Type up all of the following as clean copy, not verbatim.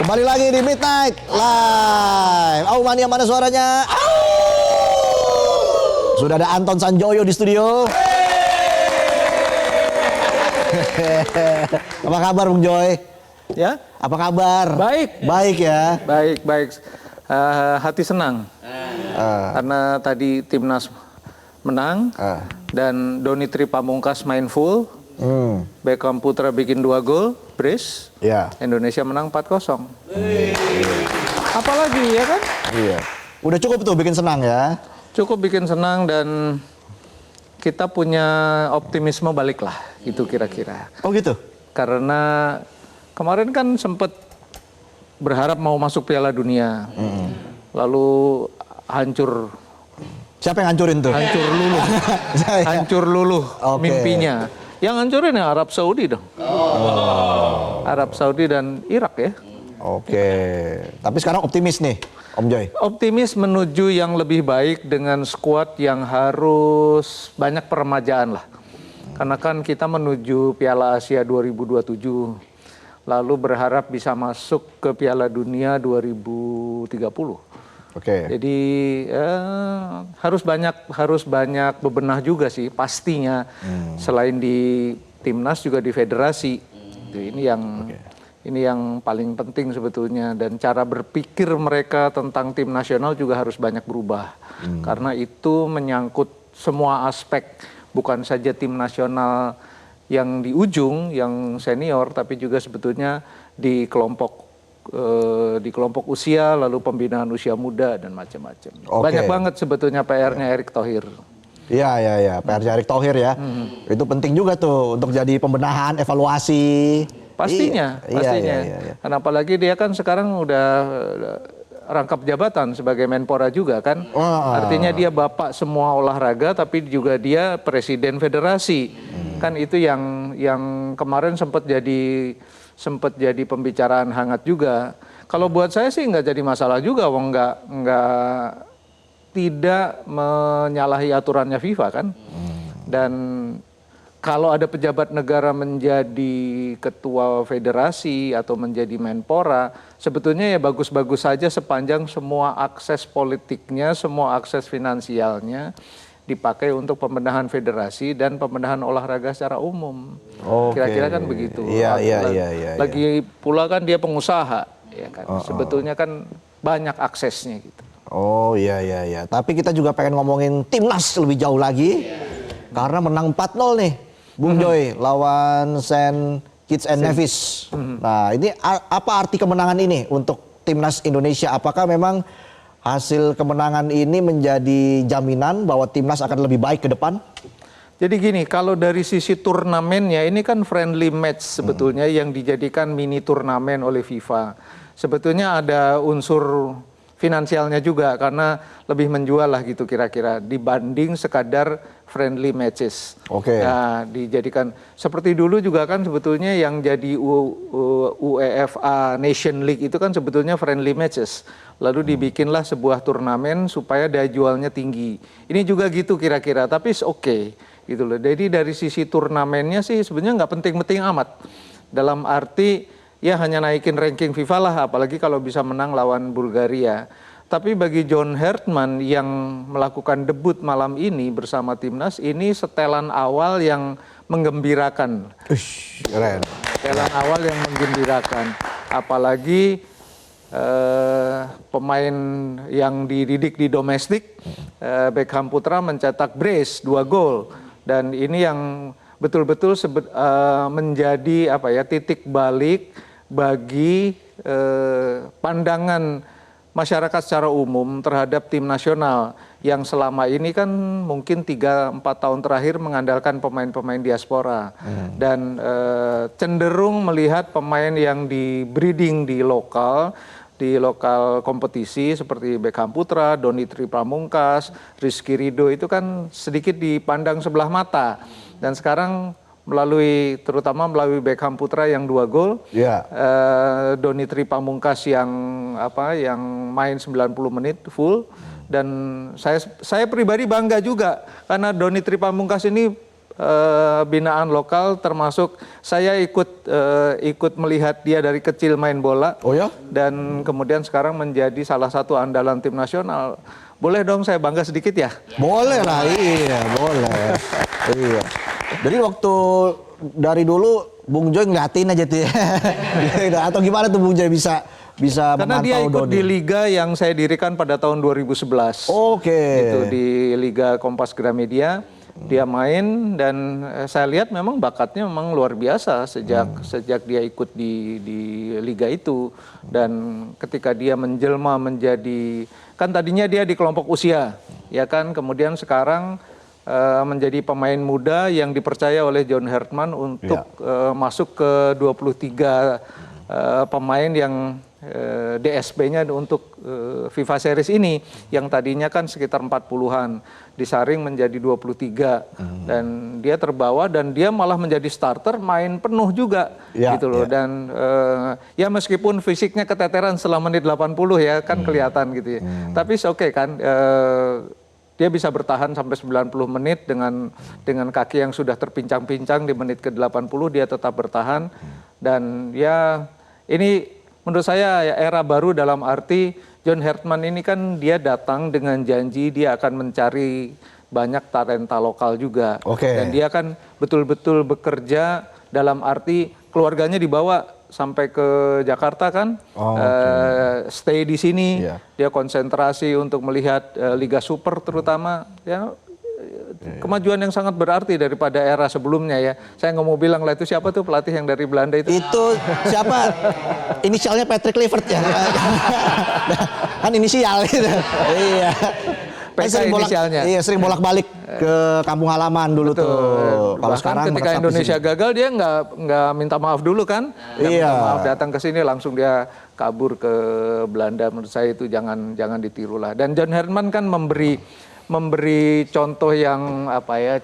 Kembali lagi di Midnight Live. Mania, mana suaranya? Sudah ada Anton Sanjoyo di studio. Apa kabar Bung Joy? Ya, Apa kabar? baik. Baik ya. Baik. Hati senang karena tadi timnas menang dan Donitri Pamungkas main full. Beckham Putra bikin 2 gol, brace. Ya. Indonesia menang 4-0. Apalagi ya kan? Iya. Udah cukup tuh bikin senang ya. Cukup bikin senang dan kita punya optimisme balik lah, itu kira-kira. Oh gitu? Karena kemarin kan sempat berharap mau masuk Piala Dunia. Lalu hancur. Siapa yang hancurin tuh? Hancur luluh Oke. mimpinya. Yang hancurin ya Arab Saudi dong. Arab Saudi dan Irak ya. Oke. Tapi sekarang optimis nih, Om Joy. Optimis menuju yang lebih baik dengan skuad yang harus banyak peremajaan lah. Karena kan kita menuju Piala Asia 2027. Lalu berharap bisa masuk ke Piala Dunia 2030. Oke. Jadi harus banyak bebenah juga sih pastinya. Selain di timnas juga di federasi. Ini yang paling penting sebetulnya, dan cara berpikir mereka tentang tim nasional juga harus banyak berubah. Karena itu menyangkut semua aspek, bukan saja tim nasional yang di ujung, yang senior, tapi juga sebetulnya di kelompok usia, lalu pembinaan usia muda dan macam-macam. Banyak banget sebetulnya PR-nya Erick Thohir. Iya. PR-nya Erick Thohir ya. Itu penting juga tuh untuk jadi pembenahan, evaluasi. Pastinya. Iya. Karena apalagi dia kan sekarang udah rangkap jabatan sebagai Menpora juga kan. Artinya dia bapak semua olahraga, tapi juga dia presiden federasi. Kan itu yang kemarin sempat jadi pembicaraan hangat juga. Kalau buat saya sih nggak jadi masalah juga, wong tidak menyalahi aturannya FIFA kan. Dan kalau ada pejabat negara menjadi ketua federasi atau menjadi Menpora, sebetulnya ya bagus-bagus saja sepanjang semua akses politiknya, semua akses finansialnya dipakai untuk pembenahan federasi dan pembenahan olahraga secara umum. Kira-kira kan begitu. Iya. Lagi pula kan dia pengusaha, ya kan. Sebetulnya kan banyak aksesnya gitu. Oh iya. Tapi kita juga pengen ngomongin timnas lebih jauh lagi. Karena menang 4-0 nih, Bung Joy, lawan Saint Kitts and Nevis. Nah, ini apa arti kemenangan ini untuk timnas Indonesia? Apakah memang hasil kemenangan ini menjadi jaminan bahwa timnas akan lebih baik ke depan? Jadi gini, kalau dari sisi turnamennya, ini kan friendly match sebetulnya yang dijadikan mini turnamen oleh FIFA. Sebetulnya ada unsur finansialnya juga, karena lebih menjual lah gitu kira-kira dibanding sekadar friendly matches. Nah, dijadikan seperti dulu juga kan sebetulnya yang jadi UEFA Nation League itu kan sebetulnya friendly matches. Lalu dibikinlah sebuah turnamen supaya daya jualnya tinggi. Ini juga gitu kira-kira, tapi oke gitu loh. Jadi dari sisi turnamennya sih sebenarnya nggak penting-penting amat. Dalam arti ya hanya naikin ranking FIFA lah, apalagi kalau bisa menang lawan Bulgaria. Tapi bagi John Hartman yang melakukan debut malam ini bersama timnas, ini setelan awal yang menggembirakan. Keren. Setelan awal yang menggembirakan. Apalagi pemain yang dididik di domestik, Beckham Putra mencetak brace 2 gol. Dan ini yang betul-betul menjadi titik balik bagi pandangan masyarakat secara umum terhadap tim nasional yang selama ini kan mungkin 3-4 tahun terakhir mengandalkan pemain-pemain diaspora dan cenderung melihat pemain yang di breeding di lokal kompetisi seperti Beckham Putra, Donitri Pamungkas, Rizky Ridho itu kan sedikit dipandang sebelah mata. Dan sekarang terutama melalui Beckham Putra yang 2 gol, Donitri Pamungkas yang main 90 menit full, dan saya pribadi bangga juga karena Donitri Pamungkas ini binaan lokal, termasuk saya ikut melihat dia dari kecil main bola. Oh ya? Dan kemudian sekarang menjadi salah satu andalan tim nasional. Boleh dong saya bangga sedikit ya? Boleh lah, iya boleh. Iya. Jadi waktu dari dulu Bung Joy ngeliatin aja tuh ya. Atau gimana tuh Bung Joy bisa Karena dia ikut di liga yang saya dirikan pada tahun 2011. Oke. Itu di Liga Kompas Gramedia. Dia main dan saya lihat memang bakatnya memang luar biasa sejak dia ikut di liga itu. Dan ketika dia menjelma menjadi, kan tadinya dia di kelompok usia, ya kan, kemudian sekarang menjadi pemain muda yang dipercaya oleh John Hartman untuk masuk ke 23 pemain yang DSP-nya untuk FIFA Series ini, yang tadinya kan sekitar 40-an, disaring menjadi 23, dan dia terbawa dan dia malah menjadi starter, main penuh juga gitu loh. Dan ya meskipun fisiknya keteteran setelah menit 80 ya kan kelihatan gitu ya, tapi oke kan, dia bisa bertahan sampai 90 menit dengan kaki yang sudah terpincang-pincang. Di menit ke-80 dia tetap bertahan. Dan ya ini menurut saya ya era baru, dalam arti John Hartman ini kan dia datang dengan janji dia akan mencari banyak talenta lokal juga. Dan dia kan betul-betul bekerja dalam arti keluarganya dibawa sampai ke Jakarta kan, stay di sini, dia konsentrasi untuk melihat Liga Super terutama, ya kemajuan yang sangat berarti daripada era sebelumnya ya. Saya nggak mau bilang lah itu siapa tuh pelatih yang dari Belanda itu. Itu siapa? Inisialnya Patrick Kluivert ya. Kan inisial gitu. Iya. PK inisialnya. Iya, sering bolak-balik ke kampung halaman dulu tuh. Kalau sekarang ketika Indonesia gagal dia nggak minta maaf dulu kan. Minta maaf, datang ke sini langsung dia kabur ke Belanda. Menurut saya itu jangan ditiru lah. Dan John Hartman kan memberi contoh yang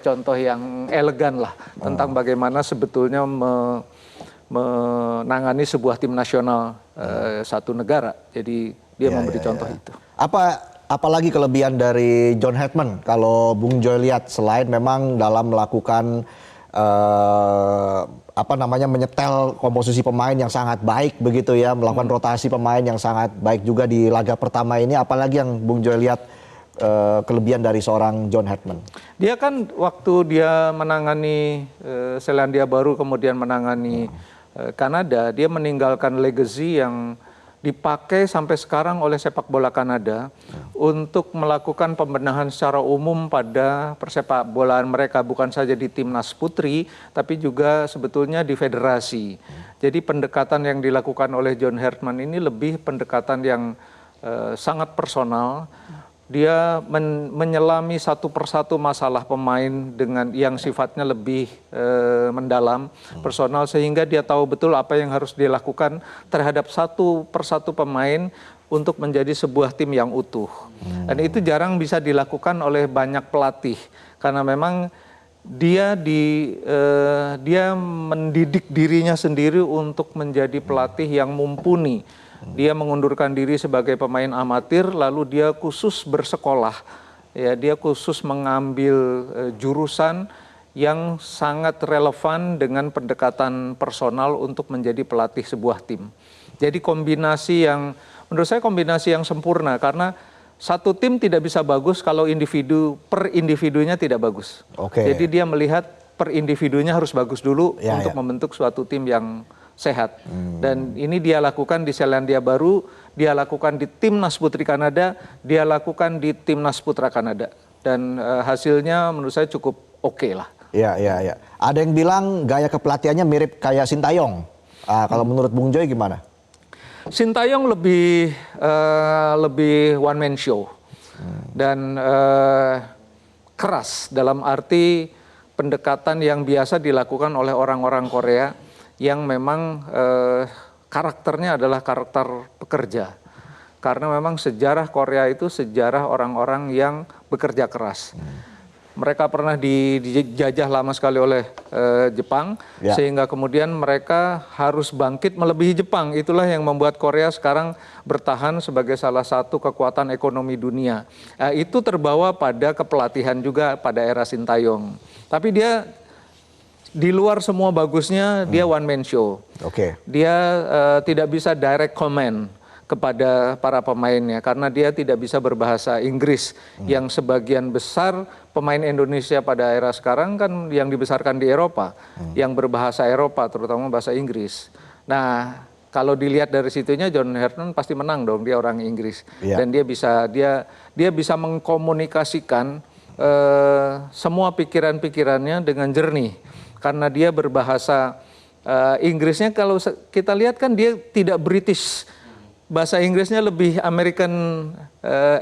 contoh yang elegan lah tentang bagaimana sebetulnya menangani sebuah tim nasional satu negara. Jadi dia memberi contoh itu. Apalagi kelebihan dari John Hartman kalau Bung Joy lihat, selain memang dalam melakukan menyetel komposisi pemain yang sangat baik begitu ya, melakukan rotasi pemain yang sangat baik juga di laga pertama ini, apalagi yang Bung Joy lihat kelebihan dari seorang John Hartman? Dia kan waktu dia menangani Selandia Baru kemudian menangani Kanada, dia meninggalkan legacy yang dipakai sampai sekarang oleh sepak bola Kanada untuk melakukan pembenahan secara umum pada persepak bolaan mereka, bukan saja di timnas putri tapi juga sebetulnya di federasi. Jadi pendekatan yang dilakukan oleh John Hartman ini lebih pendekatan yang sangat personal. Dia menyelami satu persatu masalah pemain dengan yang sifatnya lebih mendalam, personal, sehingga dia tahu betul apa yang harus dilakukan terhadap satu persatu pemain untuk menjadi sebuah tim yang utuh. Dan itu jarang bisa dilakukan oleh banyak pelatih, karena memang dia mendidik dirinya sendiri untuk menjadi pelatih yang mumpuni. Dia mengundurkan diri sebagai pemain amatir, lalu dia khusus bersekolah. Ya, dia khusus mengambil jurusan yang sangat relevan dengan pendekatan personal untuk menjadi pelatih sebuah tim. Jadi kombinasi yang, menurut saya kombinasi yang sempurna, karena satu tim tidak bisa bagus kalau per individunya tidak bagus. Jadi dia melihat per individunya harus bagus dulu untuk membentuk suatu tim yang sehat. Dan ini dia lakukan di Selandia Baru, dia lakukan di Timnas Putri Kanada, dia lakukan di Timnas Putra Kanada. Dan hasilnya menurut saya cukup oke lah. Iya. Ada yang bilang gaya kepelatihannya mirip kayak Sintayong. Kalau menurut Bung Joy gimana? Sintayong lebih one man show. Dan keras dalam arti pendekatan yang biasa dilakukan oleh orang-orang Korea yang memang karakternya adalah karakter pekerja. Karena memang sejarah Korea itu sejarah orang-orang yang bekerja keras. Mereka pernah dijajah lama sekali oleh Jepang, sehingga kemudian mereka harus bangkit melebihi Jepang. Itulah yang membuat Korea sekarang bertahan sebagai salah satu kekuatan ekonomi dunia. Itu terbawa pada kepelatihan juga pada era Sintayong. Tapi dia di luar semua bagusnya dia one man show. Oke. Dia tidak bisa direct comment kepada para pemainnya karena dia tidak bisa berbahasa Inggris yang sebagian besar pemain Indonesia pada era sekarang kan yang dibesarkan di Eropa, yang berbahasa Eropa terutama bahasa Inggris. Nah, kalau dilihat dari situnya John Herdman pasti menang dong, dia orang Inggris. Dan dia bisa mengkomunikasikan semua pikiran-pikirannya dengan jernih karena dia berbahasa Inggrisnya. Kalau kita lihat kan dia tidak British, bahasa Inggrisnya lebih American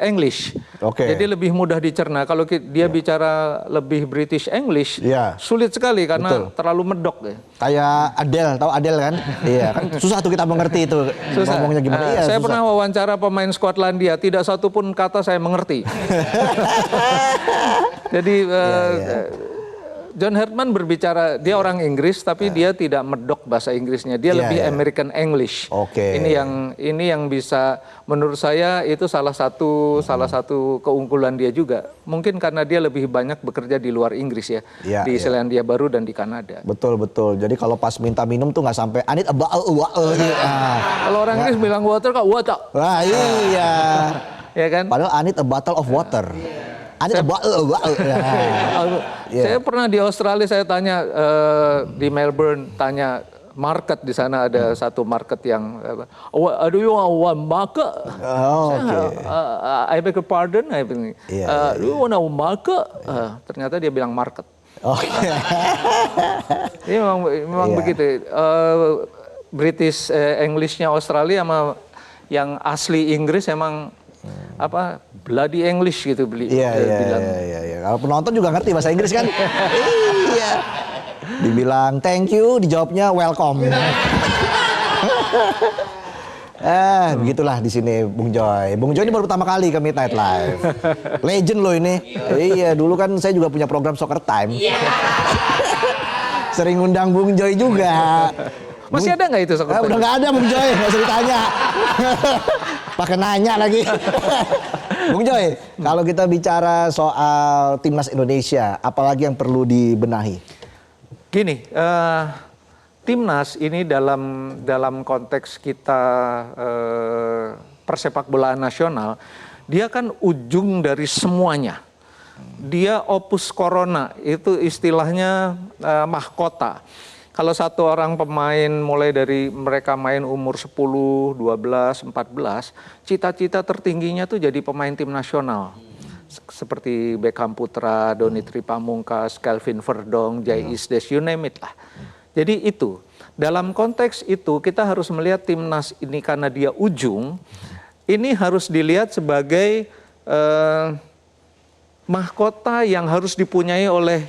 English. Jadi lebih mudah dicerna. Kalau dia bicara lebih British English, sulit sekali karena terlalu medok. Kayak Adele, tahu Adele kan? Iya, kan susah tuh kita mengerti itu. Susah. Ngomongnya gimana? Iya, saya susah. pernah wawancara pemain Skotlandia, tidak satu pun kata saya mengerti. Jadi John Herdman berbicara, dia orang Inggris tapi dia tidak medok bahasa Inggrisnya, dia lebih American English. Ini yang bisa menurut saya itu salah satu keunggulan dia juga. Mungkin karena dia lebih banyak bekerja di luar Inggris ya, di Selandia Baru dan di Kanada. Betul. Jadi kalau pas minta minum tuh nggak sampai I need a kalau orang Inggris bilang water kok water. Wah, iya. Ya kan? Padahal I need a bottle of water. Saya pernah di Australia, saya tanya di Melbourne, tanya market di sana, ada satu market yang do you want one market? I beg your pardon, do you want a market? Ternyata dia bilang market. Ini memang begitu. British Englishnya Australia sama yang asli Inggris emang bloody English gitu bilang. Kalau penonton juga ngerti bahasa Inggris kan? Iya. Dibilang thank you, dijawabnya welcome. Begitulah di sini Bung Joy. Bung Joy ini baru pertama kali ke Midnight Live. Legend loh ini. Iya, dulu kan saya juga punya program Soccer Time. Sering ngundang Bung Joy juga. Masih ada nggak itu Soccer Time? Udah nggak ada Bung Joy, nggak usah ditanya. Pakai nanya lagi. Bung Joy, kalau kita bicara soal timnas Indonesia, apalagi yang perlu dibenahi? Gini, timnas ini dalam konteks kita persepak bolaan nasional, dia kan ujung dari semuanya. Dia opus corona, itu istilahnya mahkota. Kalau satu orang pemain mulai dari mereka main umur 10, 12, 14, cita-cita tertingginya tuh jadi pemain tim nasional. Seperti Beckham Putra, Doni Tripamungkas, Kelvin Verdong, Jai Isdes, you name it lah. Jadi itu, dalam konteks itu kita harus melihat timnas ini karena dia ujung, ini harus dilihat sebagai mahkota yang harus dipunyai oleh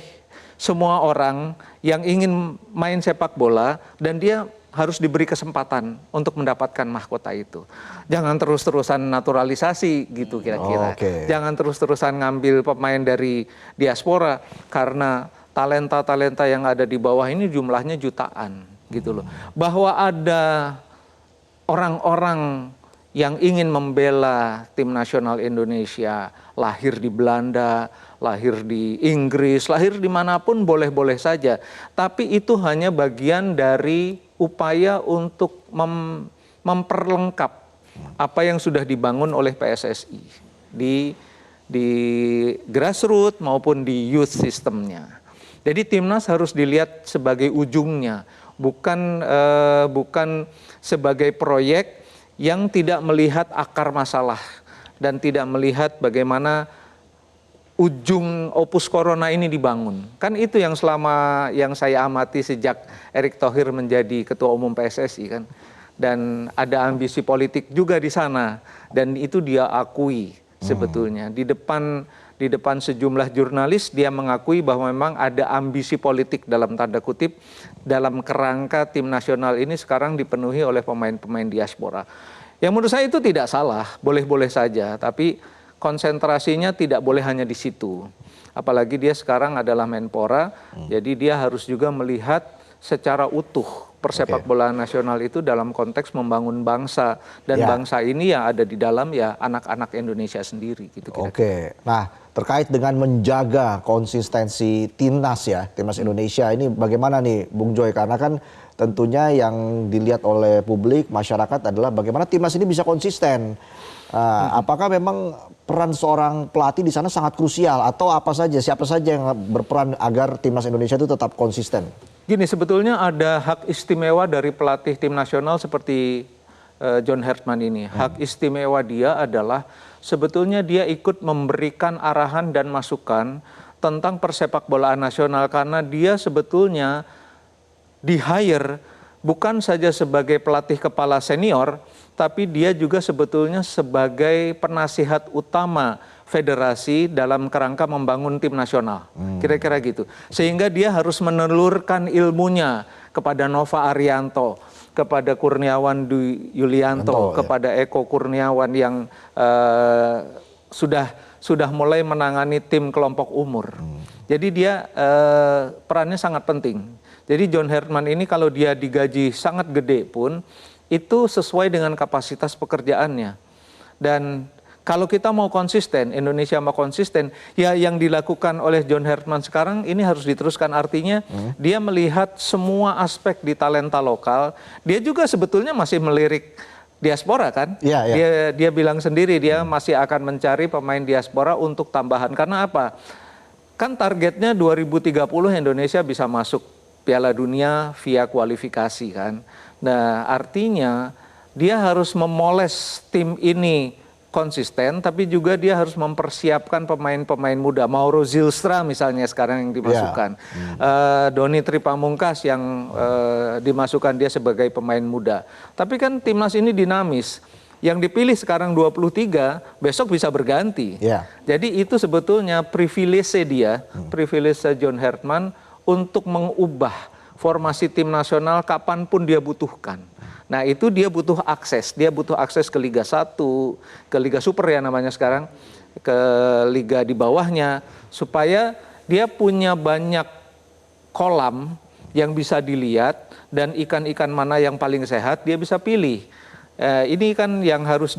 semua orang yang ingin main sepak bola dan dia harus diberi kesempatan untuk mendapatkan mahkota itu. Jangan terus-terusan naturalisasi gitu kira-kira. Jangan terus-terusan ngambil pemain dari diaspora karena talenta-talenta yang ada di bawah ini jumlahnya jutaan gitu loh. Bahwa ada orang-orang yang ingin membela tim nasional Indonesia, lahir di Belanda, lahir di Inggris, lahir dimanapun boleh-boleh saja. Tapi itu hanya bagian dari upaya untuk memperlengkap apa yang sudah dibangun oleh PSSI di grassroots maupun di youth systemnya. Jadi timnas harus dilihat sebagai ujungnya, bukan sebagai proyek yang tidak melihat akar masalah dan tidak melihat bagaimana ujung opus corona ini dibangun. Kan itu yang selama yang saya amati sejak Erick Thohir menjadi ketua umum PSSI kan. Dan ada ambisi politik juga di sana dan itu dia akui sebetulnya. Di depan sejumlah jurnalis dia mengakui bahwa memang ada ambisi politik dalam tanda kutip dalam kerangka tim nasional ini sekarang dipenuhi oleh pemain-pemain diaspora. Yang menurut saya itu tidak salah, boleh-boleh saja, tapi konsentrasinya tidak boleh hanya di situ. Apalagi dia sekarang adalah Menpora, jadi dia harus juga melihat secara utuh persepak bolaan nasional itu dalam konteks membangun bangsa dan bangsa ini yang ada di dalam ya anak-anak Indonesia sendiri gitu kira-kira. Nah, terkait dengan menjaga konsistensi timnas ya, timnas Indonesia ini bagaimana nih Bung Joy? Karena kan tentunya yang dilihat oleh publik, masyarakat adalah bagaimana timnas ini bisa konsisten. Apakah memang peran seorang pelatih di sana sangat krusial atau apa saja, siapa saja yang berperan agar timnas Indonesia itu tetap konsisten? Gini, sebetulnya ada hak istimewa dari pelatih tim nasional seperti John Hartman ini. Hak istimewa dia adalah sebetulnya dia ikut memberikan arahan dan masukan tentang persepak bolaan nasional karena dia sebetulnya di-hire bukan saja sebagai pelatih kepala senior, tapi dia juga sebetulnya sebagai penasihat utama federasi dalam kerangka membangun tim nasional. Kira-kira gitu. Sehingga dia harus menelurkan ilmunya kepada Nova Arianto, kepada Kurniawan Dwi Yulianto, kepada Eko Kurniawan yang sudah mulai menangani tim kelompok umur. Jadi dia perannya sangat penting. Jadi John Hartman ini kalau dia digaji sangat gede pun, itu sesuai dengan kapasitas pekerjaannya. Dan kalau kita mau konsisten, Indonesia mau konsisten, ya yang dilakukan oleh John Hartman sekarang ini harus diteruskan. Artinya dia melihat semua aspek di talenta lokal. Dia juga sebetulnya masih melirik diaspora kan? Dia bilang sendiri dia masih akan mencari pemain diaspora untuk tambahan. Karena apa? Kan targetnya 2030 Indonesia bisa masuk Piala Dunia via kualifikasi kan. Nah artinya dia harus memoles tim ini konsisten, tapi juga dia harus mempersiapkan pemain-pemain muda. Mauro Zylstra misalnya sekarang yang dimasukkan. Doni Tripamungkas yang dimasukkan dia sebagai pemain muda. Tapi kan timnas ini dinamis. Yang dipilih sekarang 23, besok bisa berganti. Jadi itu sebetulnya privilege dia, privilege John Hartman untuk mengubah formasi tim nasional kapanpun dia butuhkan. Nah itu dia butuh akses ke Liga 1, ke Liga Super ya namanya sekarang, ke Liga di bawahnya, supaya dia punya banyak kolam yang bisa dilihat dan ikan-ikan mana yang paling sehat dia bisa pilih. Ini kan yang harus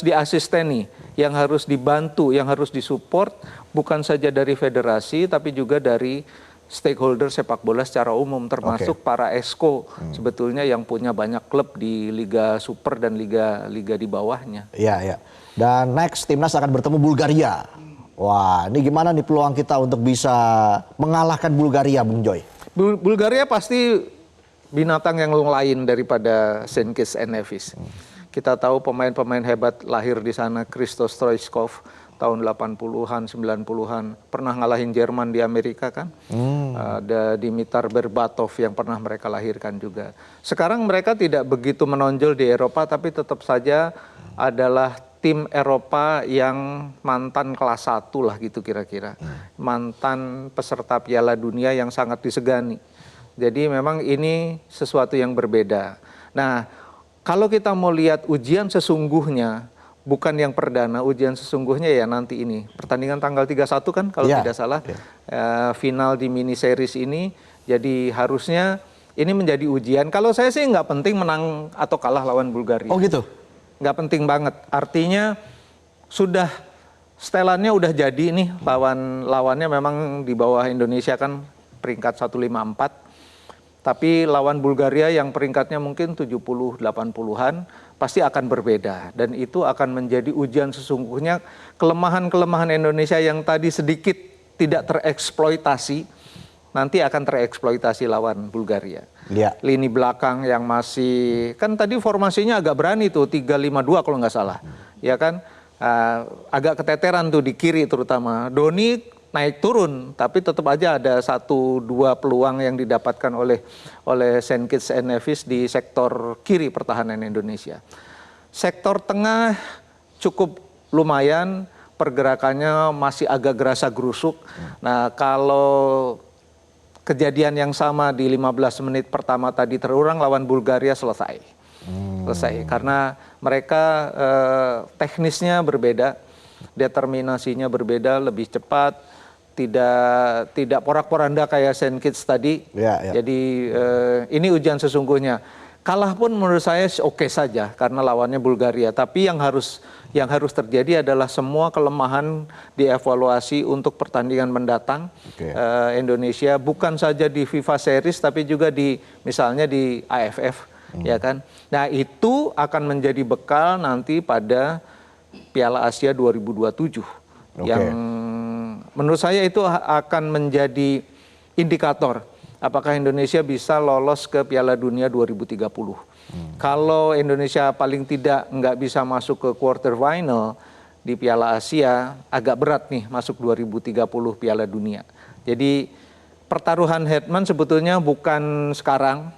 diasisteni, yang harus dibantu, yang harus disupport bukan saja dari federasi tapi juga dari stakeholder sepak bola secara umum, termasuk para esko sebetulnya yang punya banyak klub di Liga Super dan Liga di bawahnya. Iya. Dan next timnas akan bertemu Bulgaria. Wah, ini gimana nih peluang kita untuk bisa mengalahkan Bulgaria, Bung Joy? Bulgaria pasti binatang yang lain daripada St. Kitts and Nevis. Kita tahu pemain-pemain hebat lahir di sana, Christos Stoichkov tahun 80-an, 90-an, pernah ngalahin Jerman di Amerika kan. Ada Dimitar Berbatov yang pernah mereka lahirkan juga. Sekarang mereka tidak begitu menonjol di Eropa, tapi tetap saja adalah tim Eropa yang mantan kelas 1 lah gitu kira-kira. Mantan peserta Piala Dunia yang sangat disegani. Jadi memang ini sesuatu yang berbeda. Nah, kalau kita mau lihat ujian sesungguhnya, bukan yang perdana, ujian sesungguhnya ya nanti ini. Pertandingan tanggal 31 kan kalau tidak salah. Final di mini series ini. Jadi harusnya ini menjadi ujian. Kalau saya sih nggak penting menang atau kalah lawan Bulgaria. Oh gitu? Nggak penting banget. Artinya sudah setelannya udah jadi nih. Lawannya memang di bawah Indonesia kan peringkat 154. Tapi lawan Bulgaria yang peringkatnya mungkin 70-80-an pasti akan berbeda. Dan itu akan menjadi ujian sesungguhnya kelemahan-kelemahan Indonesia yang tadi sedikit tidak tereksploitasi, nanti akan tereksploitasi lawan Bulgaria. Lini belakang yang masih, kan tadi formasinya agak berani tuh, 3-5-2 kalau nggak salah. Ya kan, agak keteteran tuh di kiri terutama. Doni naik turun, tapi tetap aja ada 1-2 peluang yang didapatkan oleh St. Kitts and Nevis di sektor kiri pertahanan Indonesia. Sektor tengah cukup lumayan, pergerakannya masih agak gerasa gerusuk. Nah kalau kejadian yang sama di 15 menit pertama tadi terulang lawan Bulgaria selesai. Karena mereka teknisnya berbeda, determinasinya berbeda, lebih cepat. Tidak porak-poranda kayak St. Kitts tadi. Jadi ini ujian sesungguhnya. Kalah pun menurut saya oke saja karena lawannya Bulgaria. Tapi yang harus terjadi adalah semua kelemahan dievaluasi untuk pertandingan mendatang. Indonesia bukan saja di FIFA Series tapi juga misalnya di AFF, ya kan. Nah, itu akan menjadi bekal nanti pada Piala Asia 2027 yang menurut saya itu akan menjadi indikator apakah Indonesia bisa lolos ke Piala Dunia 2030. Kalau Indonesia paling tidak nggak bisa masuk ke quarter final di Piala Asia, agak berat nih masuk 2030 Piala Dunia. Jadi pertaruhan Hetman sebetulnya bukan sekarang,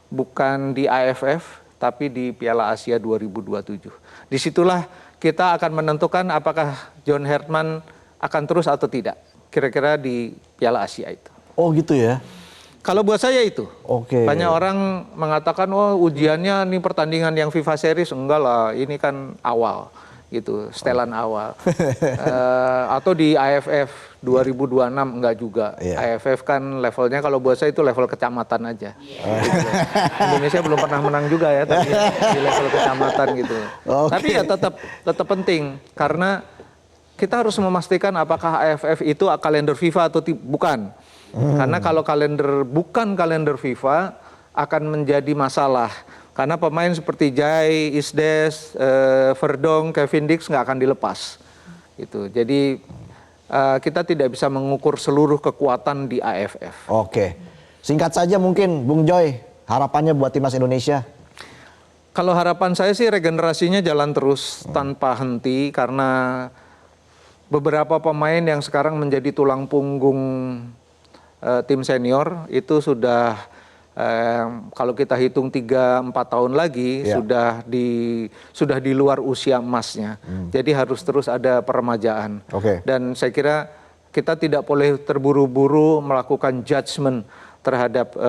bukan di AFF, tapi di Piala Asia 2027. Disitulah kita akan menentukan apakah John Herman akan terus atau tidak, kira-kira di Piala Asia itu. Oh gitu ya? Kalau buat saya itu. Oke. Banyak orang mengatakan, oh ujiannya nih pertandingan yang FIFA Series. Enggak lah, ini kan awal gitu, setelan awal. Atau di AFF 2026 enggak juga. AFF kan levelnya kalau buat saya itu level kecamatan aja. Gitu. Indonesia belum pernah menang juga ya, tapi di level kecamatan gitu. Tapi ya tetap penting karena kita harus memastikan apakah AFF itu kalender FIFA atau bukan. Karena kalau bukan kalender FIFA akan menjadi masalah. Karena pemain seperti Jai, Isdes, Verdong, Kevin Dix nggak akan dilepas. Gitu. Jadi kita tidak bisa mengukur seluruh kekuatan di AFF. Oke. Singkat saja mungkin Bung Joy, harapannya buat timnas Indonesia. Kalau harapan saya sih regenerasinya jalan terus tanpa henti karena beberapa pemain yang sekarang menjadi tulang punggung tim senior itu sudah kalau kita hitung 3-4 tahun lagi sudah di luar usia emasnya. Jadi harus terus ada peremajaan. Dan saya kira kita tidak boleh terburu-buru melakukan judgement terhadap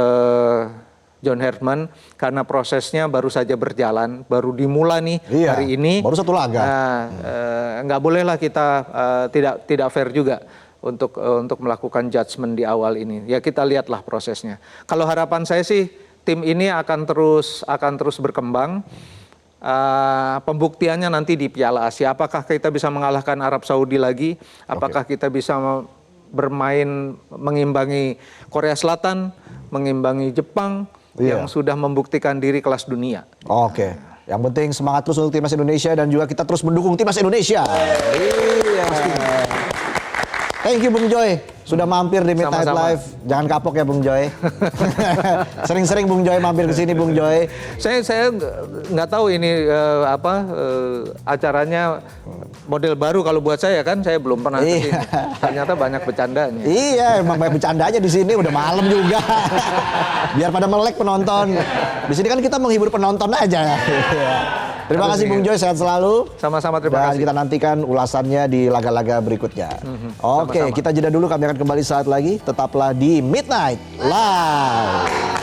John Herman karena prosesnya baru saja berjalan, baru dimulai nih hari ini. Baru satu laga. Nggak bolehlah kita tidak fair juga untuk melakukan judgement di awal ini. Ya kita lihatlah prosesnya. Kalau harapan saya sih tim ini akan terus berkembang. Pembuktiannya nanti di Piala Asia. Apakah kita bisa mengalahkan Arab Saudi lagi? Apakah kita bisa bermain mengimbangi Korea Selatan, mengimbangi Jepang yang sudah membuktikan diri kelas dunia. Oke. Yang penting semangat terus untuk timnas Indonesia dan juga kita terus mendukung timnas Indonesia. Thank you Bung Joy sudah mampir di Midnight Live. Jangan kapok ya Bung Joy. Sering-sering Bung Joy mampir ke sini Bung Joy. Saya nggak tahu ini acaranya model baru kalau buat saya kan saya belum pernah kesini. Ternyata banyak bercandanya. Iya, emang banyak bercandanya di sini udah malam juga. Biar pada melek penonton. Di sini kan kita menghibur penonton aja. Terima kasih Bung Joy, sehat selalu. Sama-sama, terima kasih. Dan kita nantikan ulasannya di laga-laga berikutnya. Oke, kita jeda dulu, kami akan kembali saat lagi. Tetaplah di Midnight Live.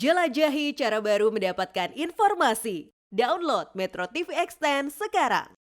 Jelajahi cara baru mendapatkan informasi. Download Metro TV Extend sekarang.